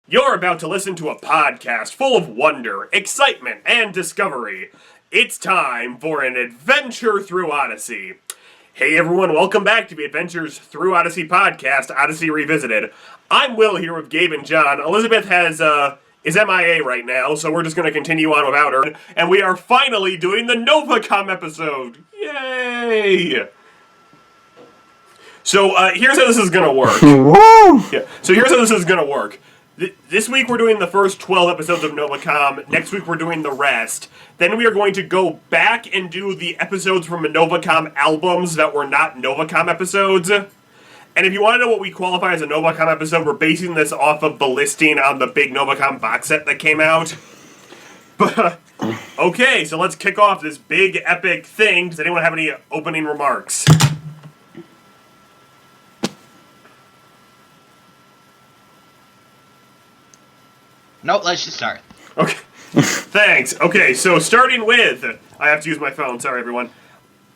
You're about to listen to a podcast full of wonder, excitement, and discovery. It's time for an adventure through Odyssey. Hey everyone, welcome back to the Adventures Through Odyssey podcast, Odyssey Revisited. I'm Will here with Gabe and John. Elizabeth is MIA right now, so we're just going to continue on without her. And we are finally doing the Novacom episode. Yay! So here's how this is going to work. So here's how this is going to work. This week we're doing the first 12 episodes of Novacom. Next week we're doing the rest. Then we are going to go back and do the episodes from the Novacom albums that were not Novacom episodes. And if you want to know what we qualify as a Novacom episode, we're basing this off of the listing on the big Novacom box set that came out. But, okay, so let's kick off this big epic thing. Does anyone have any opening remarks? Nope, let's just start. Okay. Thanks. Okay, so starting with... I have to use my phone, sorry everyone.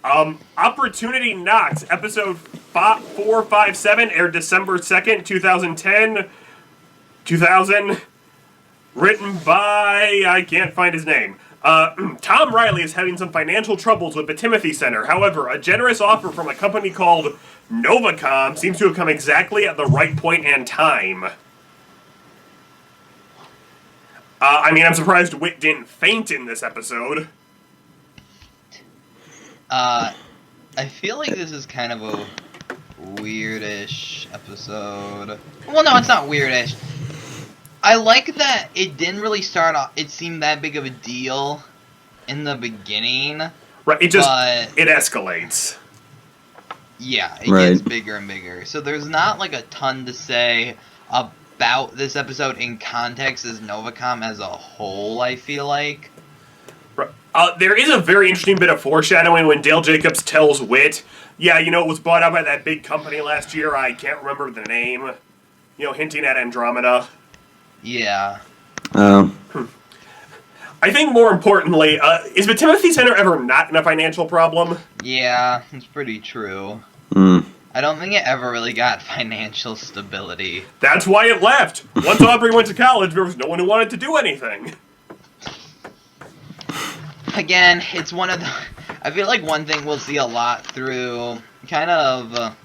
Opportunity Knocks, episode 457, aired December 2nd, 2000, written by... I can't find his name. Tom Riley is having some financial troubles with the Timothy Center. However, a generous offer from a company called Novacom seems to have come exactly at the right point and time. I'm surprised Whit didn't faint in this episode. I feel like this is kind of a weirdish episode. Well, no, it's not weirdish. I like that it didn't really start off, it seemed that big of a deal in the beginning. Right, it escalates. Yeah, it gets bigger and bigger. So there's not like a ton to say about this episode in context as Novacom as a whole, I feel like. There is a very interesting bit of foreshadowing when Dale Jacobs tells Whit, yeah, it was bought out by that big company last year, I can't remember the name, hinting at Andromeda. Yeah. I think more importantly, is the Timothy Center ever not in a financial problem? Yeah, it's pretty true. I don't think it ever really got financial stability. That's why it left. Once Aubrey went to college, there was no one who wanted to do anything. Again, it's one of the... I feel like one thing we'll see a lot through kind of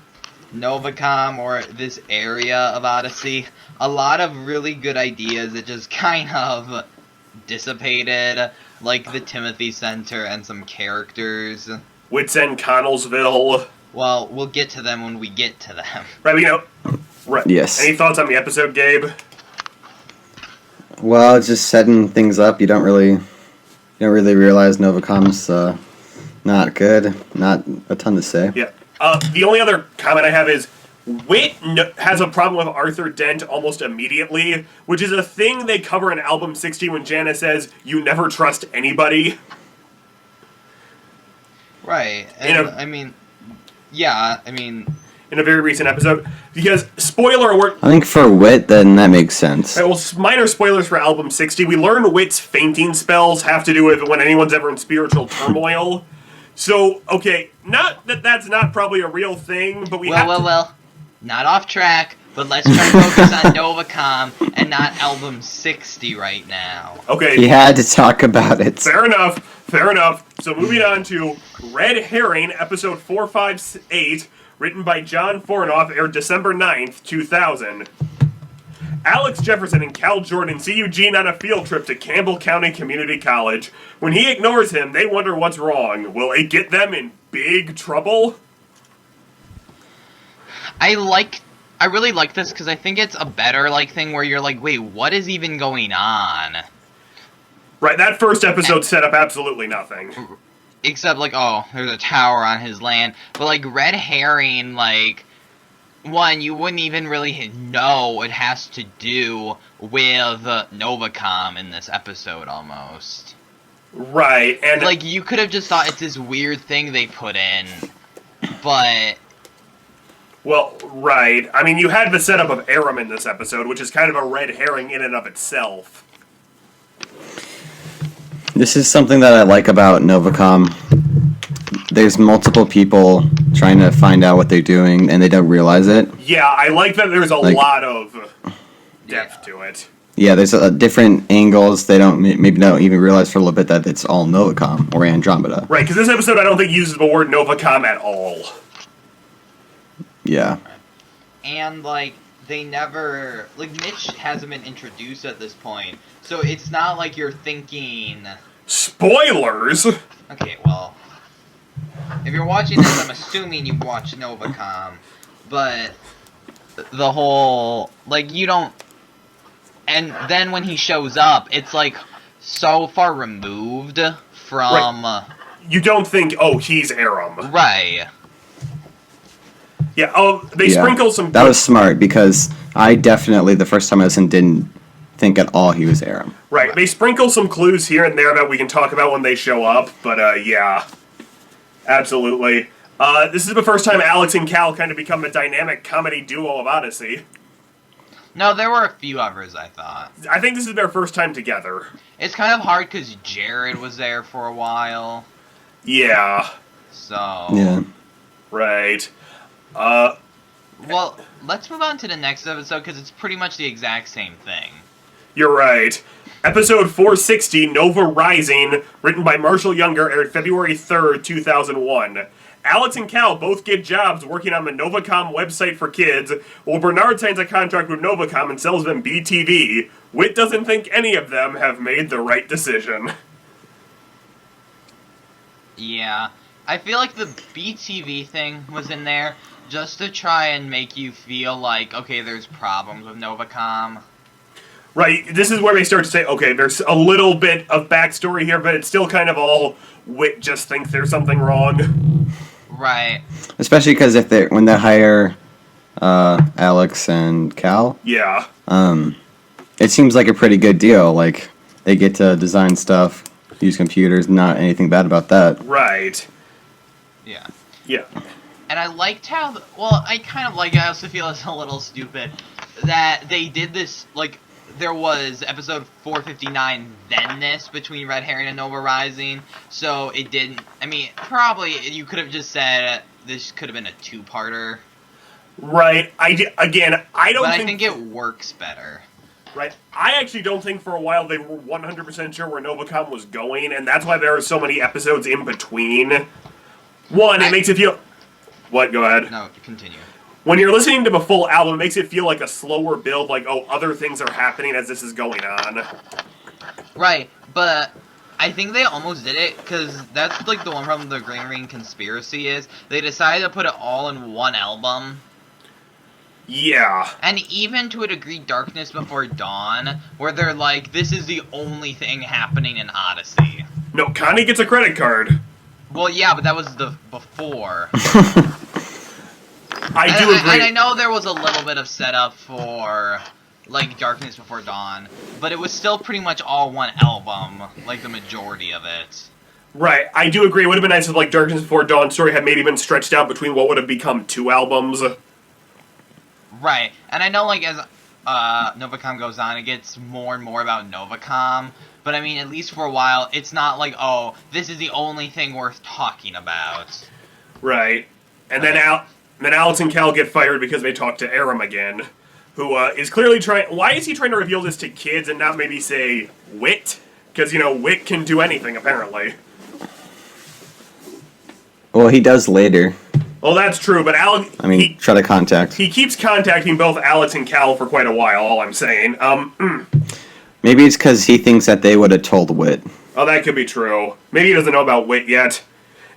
Novacom or this area of Odyssey. A lot of really good ideas that just kind of dissipated, like the Timothy Center and some characters. Wits End Connellsville. Well, we'll get to them when we get to them. Right, right. Yes. Any thoughts on the episode, Gabe? Well, it's just setting things up. You don't really realize Novacom's not good. Not a ton to say. Yeah. The only other comment I have is Whit has a problem with Arthur Dent almost immediately, which is a thing they cover in Album 60 when Janice says, "You never trust anybody." Right. And, in a very recent episode, because, spoiler alert... I think for Whit, then that makes sense. Right, well, minor spoilers for Album 60. We learn Whit's fainting spells have to do with when anyone's ever in spiritual turmoil. So, okay, not that that's not probably a real thing, but we have to... Well, not off track, but let's try to focus on Novacom and not Album 60 right now. Okay. He had to talk about it. Fair enough. So moving on to Red Herring, episode 458, written by John Fornoff, aired December 9th, 2000. Alex Jefferson and Cal Jordan see Eugene on a field trip to Campbell County Community College. When he ignores him, they wonder what's wrong. Will it get them in big trouble? I really like this because I think it's a better thing where you're like, wait, what is even going on? Right, that first episode set up absolutely nothing. Except, there's a tower on his land. But, Red Herring, one, you wouldn't even really know it has to do with Novacom in this episode, almost. Right, and... you could have just thought it's this weird thing they put in, but... Well, right. You had the setup of Aram in this episode, which is kind of a red herring in and of itself. This is something that I like about Novacom. There's multiple people trying to find out what they're doing, and they don't realize it. Yeah, I like that there's a lot of depth to it. Yeah, there's different angles. They maybe don't even realize for a little bit that it's all Novacom or Andromeda. Right, because this episode I don't think uses the word Novacom at all. Yeah. And, like, they never... Like, Mitch hasn't been introduced at this point, so it's not like you're thinking... Spoilers! Okay, well... If you're watching this, I'm assuming you've watched Novacom, but... The whole... Like, you don't... And then when he shows up, it's, like, so far removed from... Right. You don't think, oh, he's Aram. Right. Yeah, they sprinkle some... That was smart, because I definitely, the first time I listened, didn't think at all he was Aram. Right, they sprinkle some clues here and there that we can talk about when they show up, but, yeah. Absolutely. This is the first time Alex and Cal kind of become a dynamic comedy duo of Odyssey. No, there were a few others, I thought. I think this is their first time together. It's kind of hard because Jared was there for a while. Yeah. So... Yeah. Right. Well, let's move on to the next episode because it's pretty much the exact same thing. You're right. Episode 460, Nova Rising, written by Marshall Younger, aired February 3rd, 2001. Alex and Cal both get jobs working on the Novacom website for kids, while Bernard signs a contract with Novacom and sells them BTV. Whit doesn't think any of them have made the right decision. Yeah. I feel like the BTV thing was in there just to try and make you feel like, okay, there's problems with Novacom. Right, this is where they start to say, okay, there's a little bit of backstory here, but it's still kind of all Whit just thinks there's something wrong. Right. Especially because when they hire Alex and Cal, Yeah. it seems like a pretty good deal. Like, they get to design stuff, use computers, not anything bad about that. Right. Yeah. Yeah. And I liked how, well, I kind of like it. I also feel it's a little stupid that they did this, like, there was episode 459, then this, between Red Herring and Nova Rising, so it didn't, I mean, probably you could have just said this could have been a two-parter. Right. I don't But think... I think it works better. Right. I actually don't think for a while they were 100% sure where Novacom was going, and that's why there are so many episodes in between. One, it makes it feel... What? Go ahead. No, continue. When you're listening to the full album, it makes it feel like a slower build, like, oh, other things are happening as this is going on. Right, but I think they almost did it, because that's, like, the one problem the Green Ring Conspiracy is. They decided to put it all in one album. Yeah. And even to a degree, Darkness Before Dawn, where they're like, this is the only thing happening in Odyssey. No, Connie gets a credit card. Well, yeah, but that was the before. I do agree. And I know there was a little bit of setup for, like, Darkness Before Dawn, but it was still pretty much all one album, like the majority of it. Right, I do agree. It would have been nice if, like, Darkness Before Dawn story had maybe been stretched out between what would have become 2 albums. Right, and I know, like, as Novacom goes on, it gets more and more about Novacom, but I mean, at least for a while, it's not like, oh, this is the only thing worth talking about. Right. And then Alex and Cal get fired because they talk to Aram again, who is clearly trying... Why is he trying to reveal this to kids and not maybe say Whit? Because, you know, Whit can do anything, apparently. Well, he does later. Well, that's true, but Alex... Try to contact. He keeps contacting both Alex and Cal for quite a while, all I'm saying. Maybe it's because he thinks that they would have told Whit. Oh, that could be true. Maybe he doesn't know about Whit yet.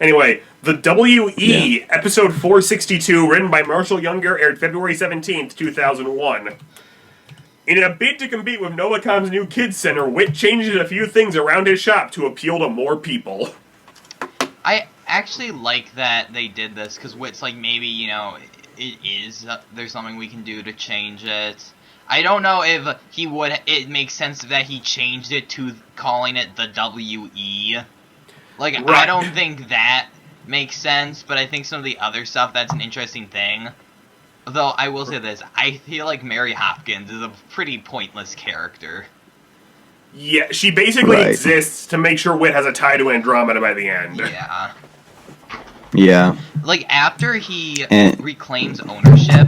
Anyway, the W.E., episode 462, written by Marshall Younger, aired February 17th, 2001. In a bid to compete with Novacom's new kids center, Whit changes a few things around his shop to appeal to more people. I actually like that they did this, because Whit's like, maybe, you know, there's something we can do to change it. I don't know if it makes sense that he changed it to calling it the W.E. Like, right. I don't think that makes sense, but I think some of the other stuff, that's an interesting thing. Though, I will say this, I feel like Mary Hopkins is a pretty pointless character. Yeah, she basically exists to make sure Whit has a tie to Andromeda by the end. Yeah. Yeah. Like, after he reclaims ownership,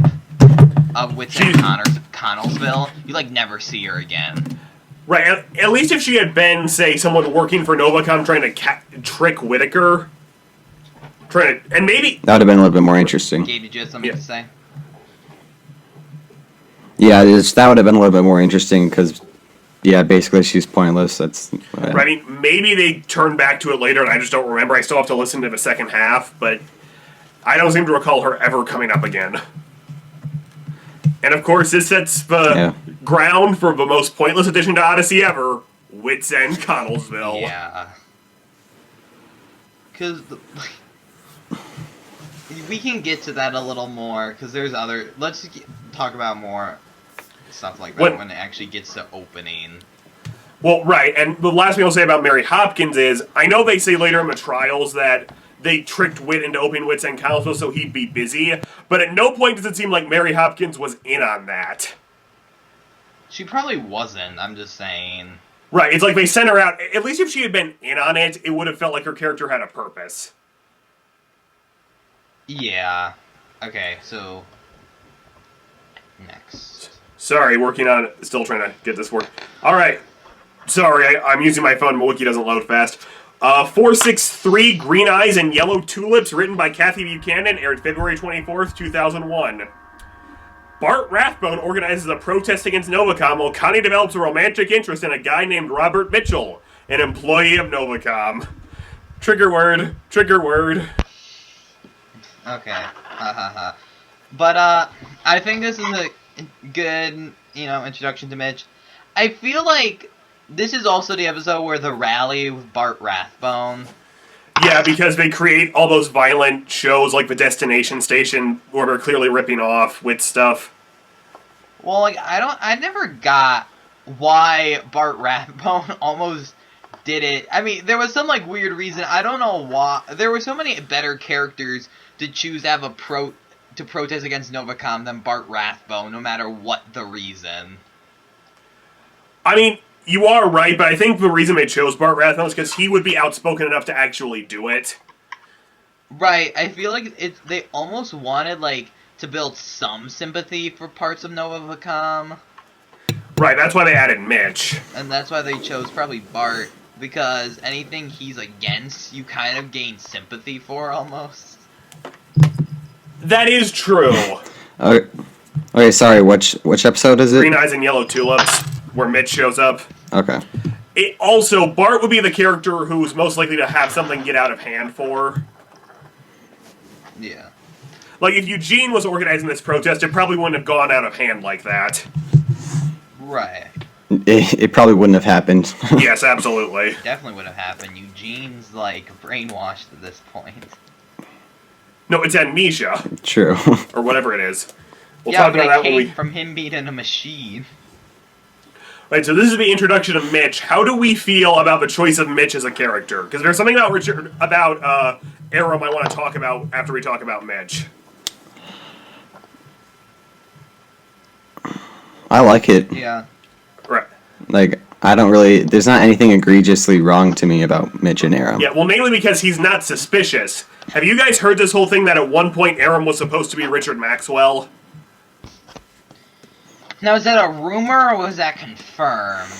of Whitson Connellsville, you like never see her again. Right, at least if she had been, say, someone working for Novacom trying to trick Whitaker, and maybe... That would have been a little bit more interesting. Gabe, did you have something to say? Yeah, that would have been a little bit more interesting, because, yeah, basically she's pointless. That's... Right, I mean, maybe they turn back to it later, and I just don't remember. I still have to listen to the second half, but I don't seem to recall her ever coming up again. And of course, this sets the ground for the most pointless addition to Odyssey ever, Wits End Connellsville. Yeah. Because we can get to that a little more, because there's other... Let's talk about more stuff like that when it actually gets to opening. Well, right, and the last thing I'll say about Mary Hopkins is, I know they say later in the trials that they tricked Wit into opening Wits End Connellsville so he'd be busy, but at no point does it seem like Mary Hopkins was in on that. She probably wasn't, I'm just saying. Right, it's like they sent her out. At least if she had been in on it, it would have felt like her character had a purpose. Yeah. Okay, so... Next. Sorry, working on it. Still trying to get this work. Alright. Sorry, I'm using my phone. My wiki doesn't load fast. 463 Green Eyes and Yellow Tulips, written by Kathy Buchanan, aired February 24th, 2001. Bart Rathbone organizes a protest against Novacom while Connie develops a romantic interest in a guy named Robert Mitchell, an employee of Novacom. Trigger word. Trigger word. Okay. But, I think this is a good, introduction to Mitch. I feel like this is also the episode where the rally with Bart Rathbone. Yeah, because they create all those violent shows like the Destination Station where they're clearly ripping off with stuff. Well, I never got why Bart Rathbone almost did it. I mean, there was some, weird reason. I don't know why. There were so many better characters to choose to have to protest against Novacom than Bart Rathbone, no matter what the reason. I mean, you are right, but I think the reason they chose Bart Rathbone is because he would be outspoken enough to actually do it. Right, I feel like they almost wanted, to build some sympathy for parts of Novacom. Right, that's why they added Mitch. And that's why they chose probably Bart, because anything he's against, you kind of gain sympathy for, almost. That is true. Okay, sorry, which episode is it? Green Eyes and Yellow Tulips, where Mitch shows up. Okay. Also, Bart would be the character who's most likely to have something get out of hand for. Yeah. If Eugene was organizing this protest, it probably wouldn't have gone out of hand like that. Right. It probably wouldn't have happened. Yes, absolutely. Definitely would have happened. Eugene's, brainwashed at this point. No, it's amnesia. True. Or whatever it is. We'll yeah, talk but about that it when came from him being in a machine. Right, so this is the introduction of Mitch. How do we feel about the choice of Mitch as a character? Because there's something about Aram I want to talk about after we talk about Mitch. I like it. Yeah. Right. I don't really... There's not anything egregiously wrong to me about Mitch and Aram. Yeah, well, mainly because he's not suspicious. Have you guys heard this whole thing that at one point Aram was supposed to be Richard Maxwell? Now, is that a rumor, or was that confirmed?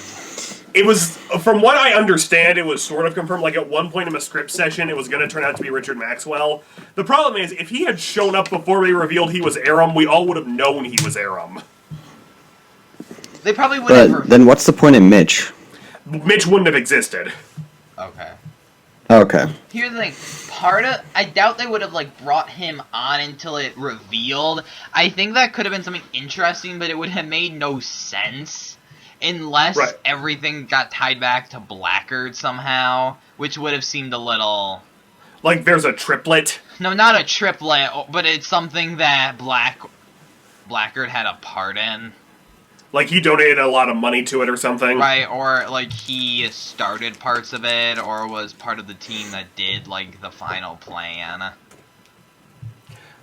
It was, from what I understand, it was sort of confirmed. At one point in the script session, it was going to turn out to be Richard Maxwell. The problem is, if he had shown up before they revealed he was Aram, we all would have known he was Aram. They probably would have... But then what's the point in Mitch? Mitch wouldn't have existed. Okay. Okay. Here's the thing. I doubt they would have, brought him on until it revealed. I think that could have been something interesting, but it would have made no sense. Unless everything got tied back to Blackguard somehow, which would have seemed a little... there's a triplet? No, not a triplet, but it's something that Blackguard had a part in. He donated a lot of money to it or something? Right, or, he started parts of it, or was part of the team that did, the final plan.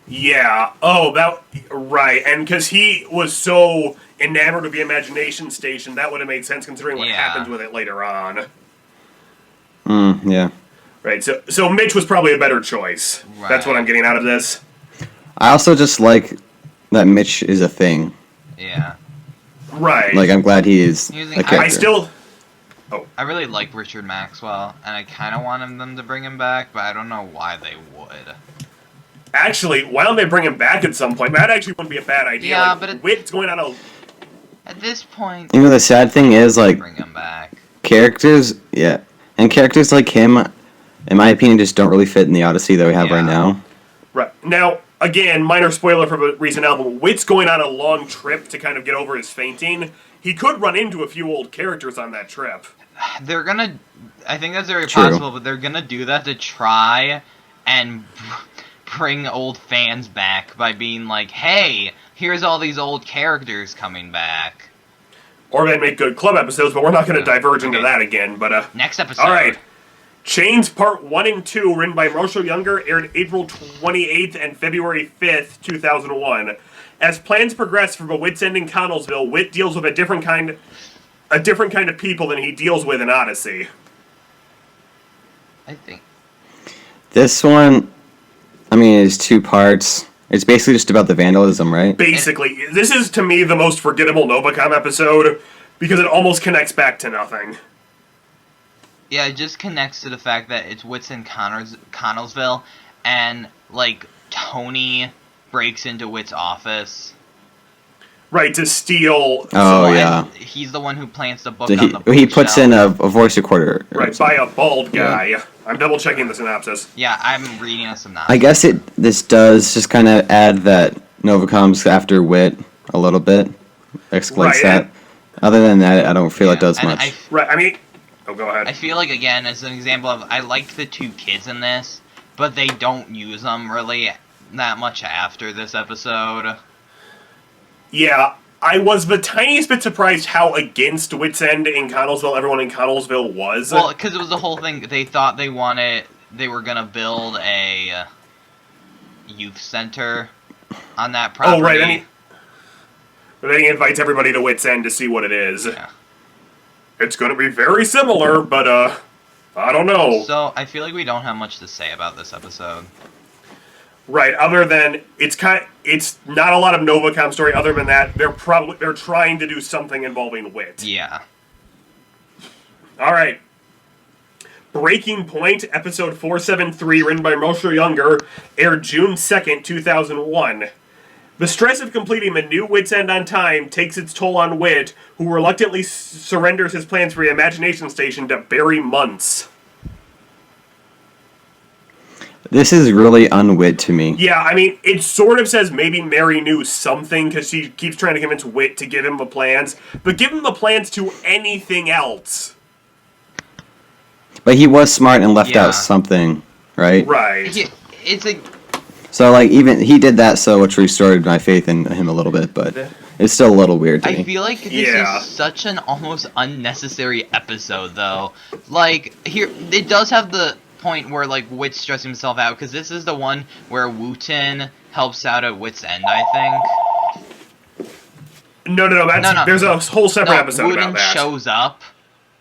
Yeah. Oh, right. And because he was so enamored of the Imagination Station, that would have made sense considering what happens with it later on. Yeah. Right, so Mitch was probably a better choice. Right. That's what I'm getting out of this. I also just like that Mitch is a thing. Yeah. Right. Like, I'm glad he is Using- a character. I still... I really like Richard Maxwell, and I kind of wanted them to bring him back, but I don't know why they would. Actually, why don't they bring him back at some point? That actually wouldn't be a bad idea. Yeah, like, but Wit's going on a... At this point, You know, the sad thing is, like, bring him back. characters, yeah. And characters like him, in my opinion, just don't really fit in the Odyssey that we have right Yeah. now. Right. Now, again, minor spoiler from a recent album. Wit's going on a long trip to kind of get over his fainting. He could run into a few old characters on that trip. They're gonna... I think that's very True. possible, but they're gonna do that to try and bring old fans back by being like, hey, here's all these old characters coming back. Or they'd make good club episodes, but we're not going to diverge into Okay. that again. But Next episode. all right. Chains Part 1 and 2, written by Marshall Younger, aired April 28th and February 5th, 2001. As plans progress for the Wit's End in Connellsville, Wit deals with a different kind of people than he deals with in Odyssey. I think... This one, I mean, is 2 parts. It's basically just about the vandalism, right? Basically, this is to me the most forgettable Novacom episode because it almost connects back to nothing. Yeah, it just connects to the fact that it's Wits in Connellsville, and, like, Tony breaks into Wit's office. Right, to steal... Oh, and yeah. he's the one who plants the book So on the he puts bookshelf. in a voice recorder. or Right, by a bald guy. I'm double checking the synopsis. Yeah, I'm reading a synopsis. I guess this does just kind of add that Novacom's after Wit a little bit. Exploits Right, that. and- Other than that, I don't feel it Yeah, does and much. Right, I mean... Oh, go ahead. I feel like, again, as an example of, I like the 2 kids in this, but they don't use them really that much after this episode. Yeah, I was the tiniest bit surprised how against Wit's End in Connellsville everyone in Connellsville was. Well, because it was the whole thing, they thought they were gonna build a youth center on that property. Oh, right, then he invites everybody to Wit's End to see what it is. Yeah. It's going to be very similar, but, I don't know. So, I feel like we don't have much to say about this episode. Right, other than, it's not a lot of Novacom story, other than that, they're trying to do something involving Wit. Yeah. Alright. Breaking Point, episode 473, written by Marshall Younger, aired June 2nd, 2001. The stress of completing the new Wit's End on time takes its toll on Wit, who reluctantly surrenders his plans for the Imagination Station to Barry Muntz. This is really unwit to me. Yeah, I mean, it sort of says maybe Mary knew something, because she keeps trying to convince Wit to give him the plans, but give him the plans to anything else. But he was smart and left Yeah. out something, right? Right. It's a... So, like, even he did that, so which restored my faith in him a little bit, but it's still a little weird to I me. feel like this Yeah. is such an almost unnecessary episode, though. Like, here, it does have the point where, like, Wit stressed himself out, because this is the one where Wooten helps out at Wit's End, I think. No, No. there's a whole separate episode Wooten about that. shows up,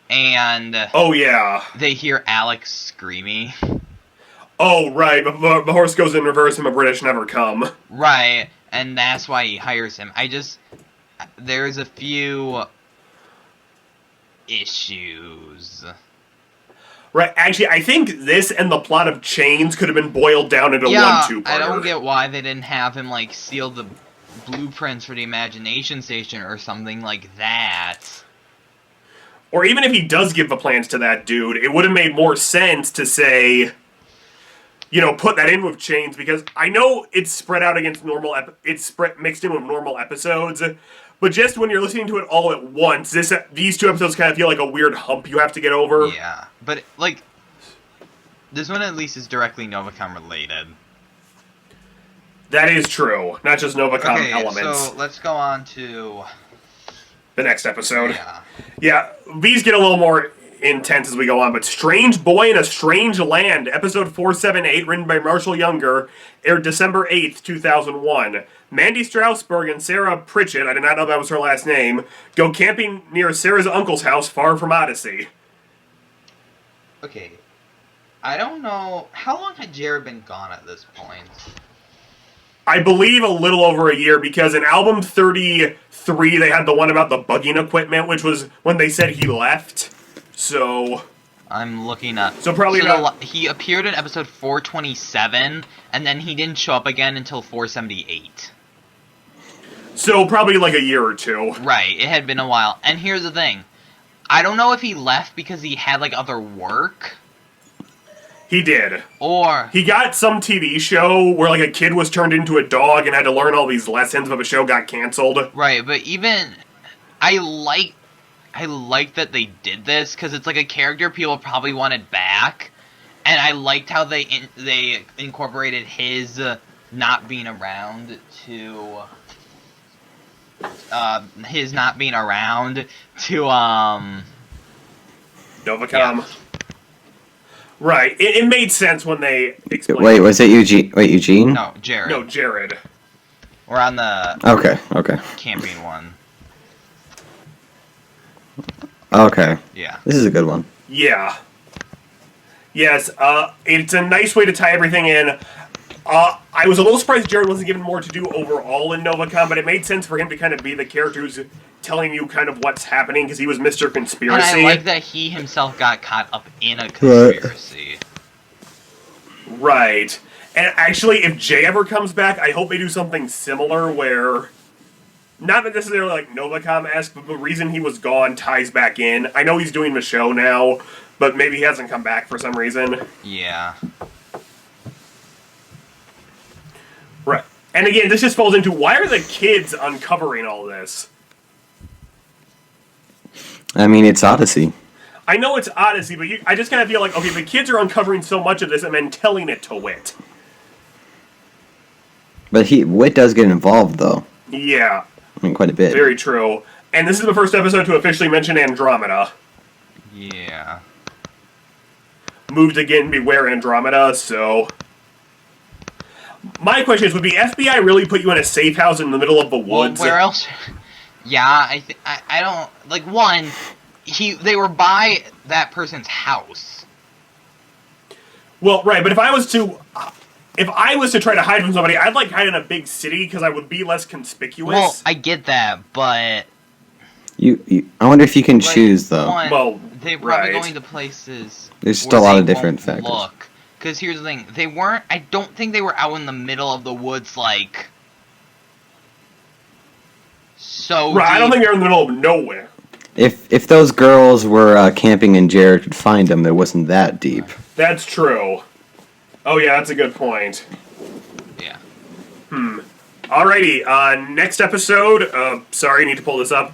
and Oh, yeah. they hear Alex screaming. Oh, right, but the horse goes in reverse and the British never come. Right, and that's why he hires him. There's a few issues. Right, actually, I think this and the plot of Chains could have been boiled down into Yeah, one two-parter. I don't get why they didn't have him, like, seal the blueprints for the Imagination Station or something like that. Or even if he does give the plans to that dude, it would have made more sense to say, you know, put that in with Chains, because I know it's spread out against mixed in with normal episodes, but just when you're listening to it all at once, these 2 episodes kind of feel like a weird hump you have to get over. Yeah, but, like, this one at least is directly Novacom related. That is true. Not just Novacom elements. So let's go on to The next episode. yeah. Yeah, these get a little more intense as we go on, but Strange Boy in a Strange Land, episode 478, written by Marshall Younger, aired December 8th, 2001. Mandy Strasberg and Sarah Pritchett, I did not know that was her last name, go camping near Sarah's uncle's house far from Odyssey. Okay, I don't know how long had Jared been gone at this point. I believe a little over a year, because in album 33, they had the one about the bugging equipment, which was when they said he left. So... I'm looking up. So probably he appeared in episode 427, and then he didn't show up again until 478. So probably like a year or two. Right, it had been a while. And here's the thing. I don't know if he left because he had, like, other work. He did. Or... He got some TV show where, like, a kid was turned into a dog and had to learn all these lessons, but the show got canceled. Right, but even... I like that they did this, because it's like a character people probably wanted back, and I liked how they incorporated his not being around to Novacom. Yeah. Right. It made sense when they explained. Wait, was it Eugene? Wait, Eugene? No, Jared. No, Jared. We're on the Okay. camping one. Okay. Yeah. This is a good one. Yeah. Yes, it's a nice way to tie everything in. I was a little surprised Jared wasn't given more to do overall in Novacom, but it made sense for him to kind of be the character who's telling you kind of what's happening, because he was Mr. Conspiracy. And I like that he himself got caught up in a conspiracy. Right. And actually, if Jay ever comes back, I hope they do something similar where... Not necessarily like Novacom-esque, but the reason he was gone ties back in. I know he's doing the show now, but maybe he hasn't come back for some reason. Yeah. Right. And again, this just falls into, why are the kids uncovering all this? I mean, it's Odyssey. I know it's Odyssey, but I just kind of feel like, okay, the kids are uncovering so much of this and then telling it to Wit. But Wit does get involved, though. Yeah. I mean, quite a bit. Very true. And this is the first episode to officially mention Andromeda. Yeah. Moved again, beware Andromeda, so... My question is, would the FBI really put you in a safe house in the middle of the woods? Well, where else? Yeah, I don't... Like, one, they were by that person's house. Well, right, but if I was to try to hide from somebody, I'd like hide in a big city because I would be less conspicuous. Well, I get that, but... I wonder if you can choose, though. Well, they're probably going to places... There's still a lot of different factors. Look, because here's the thing. I don't think they were out in the middle of the woods, like... So right, I don't think they're in the middle of nowhere. If those girls were camping and Jared could find them, it wasn't that deep. That's true. Oh yeah, that's a good point. Yeah. Alrighty, next episode, sorry, I need to pull this up.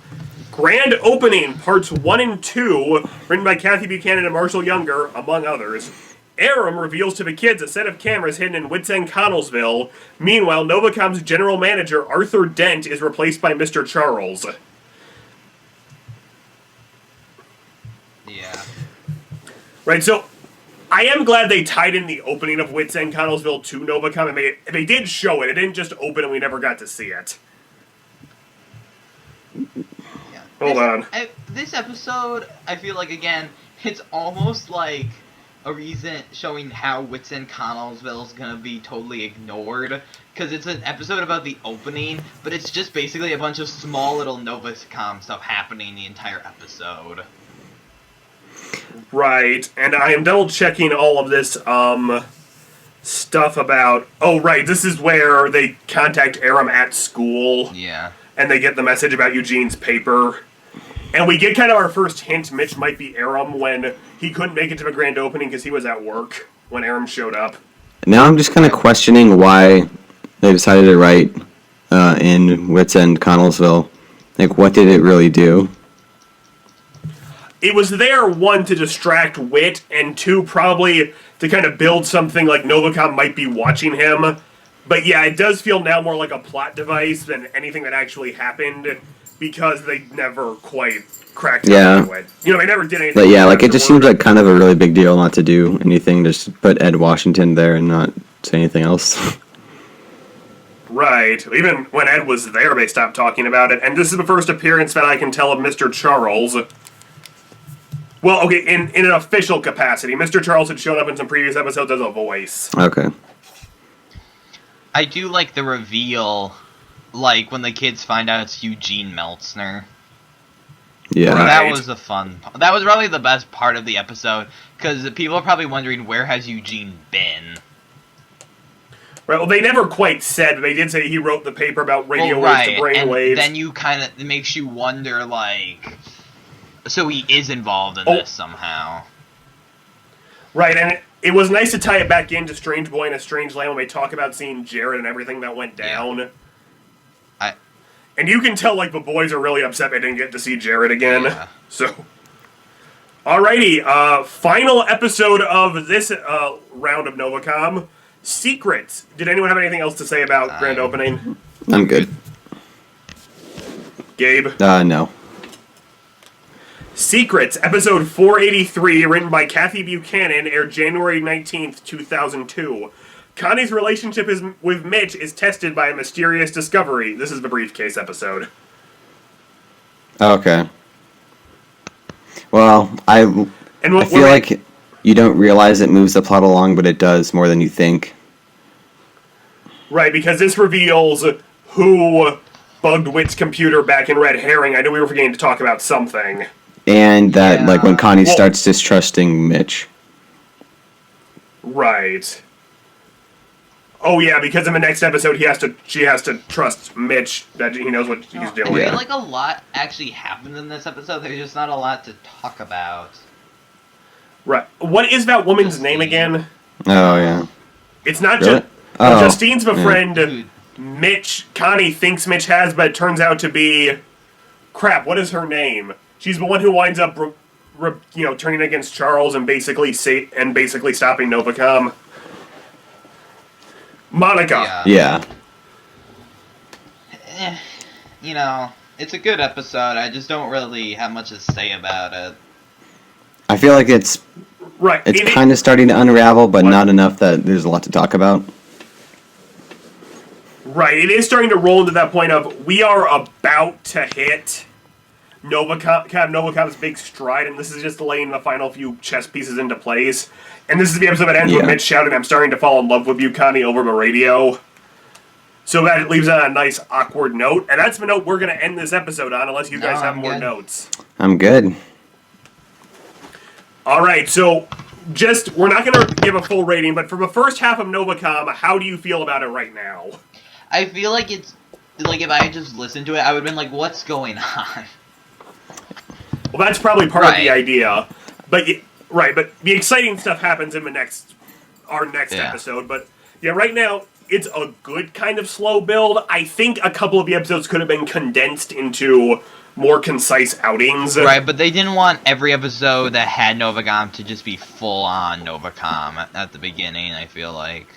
Grand Opening, Parts 1 and 2, written by Kathy Buchanan and Marshall Younger, among others. Aram reveals to the kids a set of cameras hidden in Wits End Connellsville. Meanwhile, Novacom's general manager, Arthur Dent, is replaced by Mr. Charles. Yeah. Right, so I am glad they tied in the opening of Wits End Connellsville to Novacom, and they did show it. It didn't just open and we never got to see it. Yeah. Hold on. This episode, I feel like, again, it's almost like a reason showing how Wits End Connellsville is going to be totally ignored. Because it's an episode about the opening, but it's just basically a bunch of small little Novacom stuff happening the entire episode. Right, and I am double-checking all of this, stuff about... Oh, right, this is where they contact Aram at school. Yeah. And they get the message about Eugene's paper. And we get kind of our first hint Mitch might be Aram when he couldn't make it to the grand opening because he was at work when Aram showed up. Now I'm just kind of questioning why they decided to write in Wits End Connellsville. Like, what did it really do? It was there, one, to distract Wit, and two, probably to kind of build something like Novacom might be watching him. But yeah, it does feel now more like a plot device than anything that actually happened, because they never quite cracked into it. You know, they never did anything. But yeah, like, it just seems like kind of a really big deal not to do anything, just put Ed Washington there and not say anything else. Right. Even when Ed was there, they stopped talking about it. And this is the first appearance that I can tell of Mr. Charles. Well, okay, in an official capacity. Mr. Charles had shown up in some previous episodes as a voice. Okay. I do like the reveal, like when the kids find out it's Eugene Meltzner. Yeah. Right. That was that was probably the best part of the episode, because people are probably wondering, where has Eugene been? Right, well, they never quite said, but they did say he wrote the paper about radio waves to brain and waves. then you kind of, it makes you wonder, like, so he is involved in this somehow. Right, and it was nice to tie it back into Strange Boy and a Strange Land when they talk about seeing Jared and everything that went down. Yeah. And you can tell, like, the boys are really upset they didn't get to see Jared again. Yeah. So, alrighty, final episode of this round of Novacom. Secrets. Did anyone have anything else to say about Grand Opening? I'm good. Gabe? No. Secrets, episode 483, written by Kathy Buchanan, aired January 19th, 2002. Connie's relationship with Mitch is tested by a mysterious discovery. This is the briefcase episode. Okay. Well, I feel like you don't realize it moves the plot along, but it does more than you think. Right, because this reveals who bugged Wit's computer back in Red Herring. I knew we were forgetting to talk about something. And that, like, when Connie starts distrusting Mitch. Right. Oh yeah, because in the next episode she has to trust Mitch that he knows what he's doing. I feel like a lot actually happened in this episode. There's just not a lot to talk about. Right. What is that woman's name again? Oh yeah. It's not really? just Justine's the friend Connie thinks Mitch has, but it turns out to be crap. What is her name? She's the one who winds up, turning against Charles and basically stopping Novacom. Monica. Yeah. It's a good episode. I just don't really have much to say about it. I feel like it's kind of starting to unravel, but not enough that there's a lot to talk about. Right, it is starting to roll into that point of we are about to hit Novacom's big stride, and this is just laying the final few chess pieces into place. And this is the episode that ends with Mitch shouting, "I'm starting to fall in love with you, Connie," over the radio. So that leaves it on a nice, awkward note. And that's the note we're going to end this episode on, unless you guys have more notes. I'm good. Alright, so we're not going to give a full rating, but for the first half of Novacom, how do you feel about it right now? I feel like it's, like, if I had just listened to it, I would have been like, what's going on? Well, that's probably part of the idea. But the exciting stuff happens in our next episode. But yeah, right now it's a good kind of slow build. I think a couple of the episodes could have been condensed into more concise outings. Right, but they didn't want every episode that had Novacom to just be full on Novacom at the beginning, I feel like.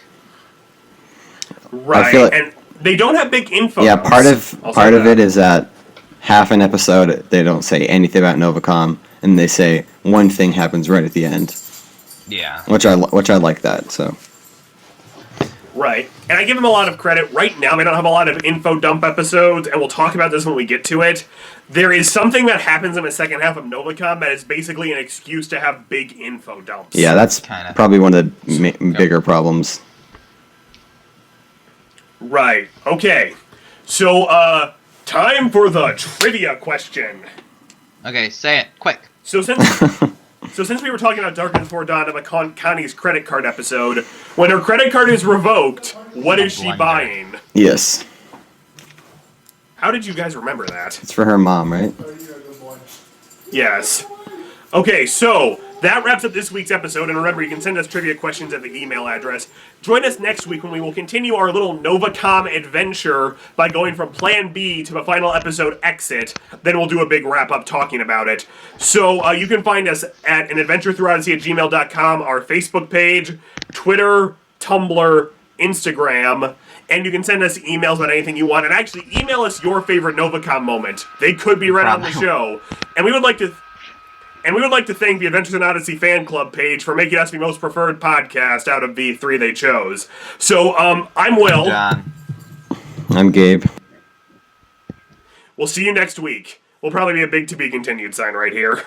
Right, and they don't have big info. Yeah, part of it is that half an episode they don't say anything about Novacom, and they say one thing happens right at the end. Yeah. Which I like that, so. Right. And I give them a lot of credit. Right now, they don't have a lot of info dump episodes, and we'll talk about this when we get to it. There is something that happens in the second half of Novacom that is basically an excuse to have big info dumps. Yeah, that's probably one of the bigger problems. Right. Okay. So, time for the trivia question. Okay, say it. Quick. So since we were talking about Darkness Before Dawn in the Connie's credit card episode, when her credit card is revoked, what is she buying? Yes. How did you guys remember that? It's for her mom, right? Yes. Okay, so that wraps up this week's episode, and remember, you can send us trivia questions at the email address. Join us next week when we will continue our little Novacom adventure by going from Plan B to the final episode Exit. Then we'll do a big wrap-up talking about it. So you can find us at anadventurethroughodyssey@gmail.com, our Facebook page, Twitter, Tumblr, Instagram, and you can send us emails about anything you want. And actually, email us your favorite Novacom moment. They could be read on the show. And we would like to thank the Adventures in Odyssey fan club page for making us the most preferred podcast out of the three they chose. So, I'm Will. John. I'm Gabe. We'll see you next week. We'll probably be a big to be continued sign right here.